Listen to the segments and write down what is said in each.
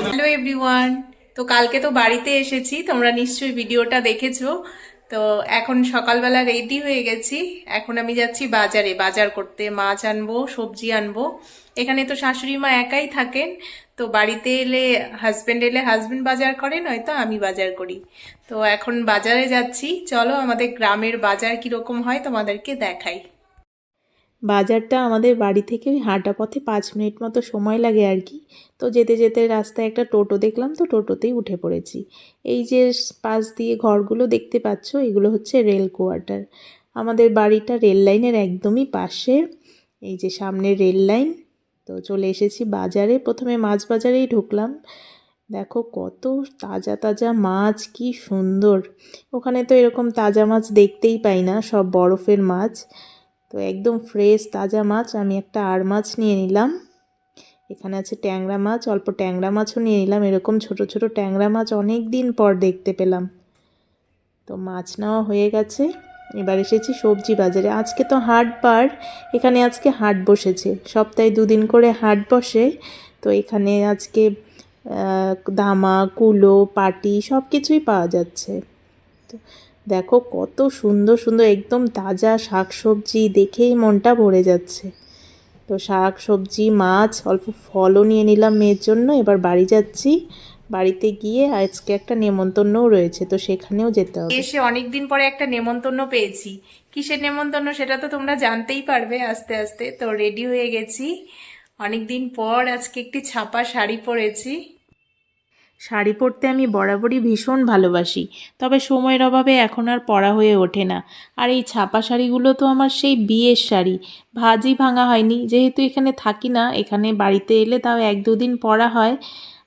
Hello everyone, তো কালকে তো বাড়িতে এসেছি, তোমরা নিশ্চয়ই ভিডিওটা দেখেছো। তো এখন সকালবেলা রেডি হয়ে গেছি। এখন আমি যাচ্ছি বাজারে বাজার করতে, মাছ আনবো, সবজি আনবো। এখানে তো শাশুড়ি মা একাই থাকেন, তো বাড়িতে এলে হাজবেন্ড বাজার করে, নয়তো আমি বাজার করি। তো এখন বাজারে যাচ্ছি, চলো আমাদের গ্রামের বাজার কিরকম হয় তোমাদেরকে দেখাই। বাজারটা আমাদের বাড়ি থেকে ওই হাঁটা পথে 5 মিনিট মতো সময় লাগে আর কি। তো যেতে যেতে রাস্তায় একটা টোটো দেখলাম, তো টোটোতেই উঠে পড়েছি। এই যে পাশ দিয়ে ঘরগুলো দেখতে পাচ্ছ, এগুলো হচ্ছে রেল কোয়ার্টার। আমাদের বাড়িটা রেল লাইনের একদমই পাশে। এই যে সামনে রেল লাইন। তো চলে এসেছি বাজারে, প্রথমে মাছ বাজারেই ঢুকলাম। দেখো কত তাজা তাজা মাছ, কি সুন্দর। ওখানে তো এরকম তাজা মাছ দেখতেই পাই না, সব বরফের মাছ। তো একদম ফ্রেশ তাজা মাছ। আমি একটা আর মাছ নিয়ে নিলাম। এখানে আছে ট্যাংরা মাছ, অল্প ট্যাংরা মাছও নিয়ে নিলাম। এরকম ছোট ছোট ট্যাংরা মাছ অনেক দিন পর দেখতে পেলাম। তো মাছ নেওয়া হয়ে গেছে। এবার এসেছি সবজি বাজারে। আজকে তো হাট বার, এখানে আজকে হাট বসেছে, সপ্তাহে 2 দিন করে হাট বসে। তো এখানে আজকে দামা, কুলো, পাটি সব কিছুই পাওয়া যাচ্ছে। তো দেখো কত সুন্দর সুন্দর একদম তাজা শাকসবজি, দেখেই মনটা ভরে যাচ্ছে। তো শাক সবজি, মাছ, অল্প ফলও নিয়ে নিলাম মেয়ের জন্য। এবার বাড়ি যাচ্ছি। বাড়িতে গিয়ে আজকে একটা নেমন্তন্নও রয়েছে, তো সেখানেও যেতে হবে। এসে অনেক দিন পরে একটা নেমন্তন্ন পেয়েছি। কিসের নেমন্তন্ন সেটা তো তোমরা জানতেই পারবে আস্তে আস্তে। তো রেডি হয়ে গেছি, অনেক দিন পর আজকে একটি ছাপা শাড়ি পরেছি। শাড়ি পরতে আমি বরাবরই ভীষণ ভালোবাসি, তবে সময়ের অভাবে এখন আর পরা হয়ে ওঠে না। আর এই ছাপা শাড়িগুলো তো আমার সেই বিয়ের শাড়ি, ভাজই ভাঙা হয়নি। যেহেতু এখানে থাকি না, এখানে বাড়িতে এলে তাও 1-2 দিন পরা হয়।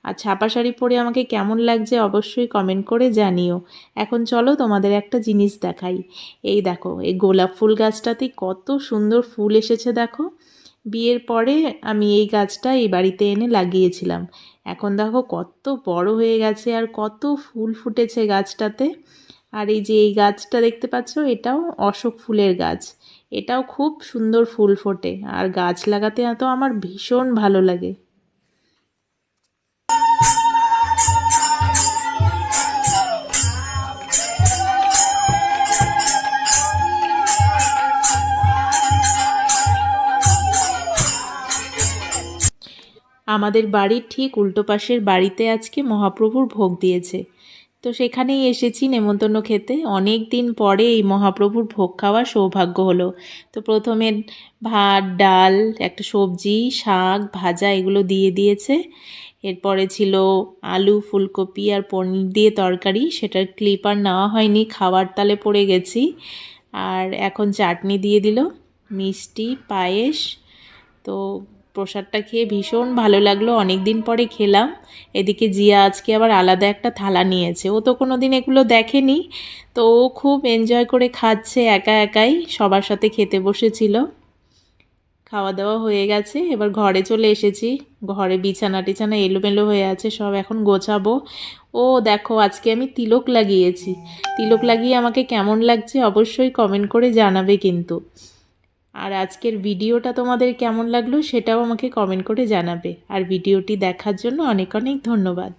আর ছাপা শাড়ি পরে আমাকে কেমন লাগছে অবশ্যই কমেন্ট করে জানিও। এখন চলো তোমাদের একটা জিনিস দেখাই। এই দেখো, এই গোলাপ ফুল গাছটাতে কত সুন্দর ফুল এসেছে দেখো। বিয়ের পরে আমি এই গাছটা এই বাড়িতে এনে লাগিয়েছিলাম। এখন দেখো কত বড় হয়ে গেছে আর কত ফুল ফুটেছে গাছটাতে। আর এই যে এই গাছটা দেখতে পাচ্ছ, এটাও অশোক ফুলের গাছ। এটাও খুব সুন্দর ফুল ফোটে। আর গাছ লাগাতে তো আমার ভীষণ ভালো লাগে। আমাদের বাড়ির ঠিক উল্টো পাশের বাড়িতে আজকে মহাপ্রভুর ভোগ দিয়েছে। তো সেখানেই এসেছি নেমন্তন্ন খেতে। অনেক দিন পরে এই মহাপ্রভুর ভোগ খাওয়ার সৌভাগ্য হলো। তো প্রথমে ভাত, ডাল, একটা সবজি, শাক ভাজা এগুলো দিয়ে দিয়েছে। এরপরে ছিল আলু, ফুলকপি আর পনির দিয়ে তরকারি। সেটার ক্লিপ আর নেওয়া হয়নি, খাওয়ার তালে পড়ে গেছি। আর এখন চাটনি দিয়ে দিল, মিষ্টি, পায়েস। তো প্রসাদটা খেয়ে ভীষণ ভালো লাগলো, অনেক দিন পরে খেলাম। এদিকে জিয়া আজকে আবার আলাদা একটা থালা নিয়েছে, ও তো কোনো দিন এগুলো দেখেনি। তো ও খুব এনজয় করে খাচ্ছে একা একাই, সবার সাথে খেতে বসেছিল। খাওয়া দাওয়া হয়ে গেছে, এবার ঘরে চলে এসেছি। ঘরে বিছানা টিছানা এলোমেলো হয়ে আছে, সব এখন গোছাবো। ও দেখো, আজকে আমি তিলক লাগিয়েছি। তিলক লাগিয়ে আমাকে কেমন লাগছে অবশ্যই কমেন্ট করে জানাবে কিন্তু। আর আজকের ভিডিওটা তোমাদের কেমন লাগলো সেটাও আমাকে কমেন্ট করে জানাবে। আর ভিডিওটি দেখার জন্য অনেক অনেক ধন্যবাদ।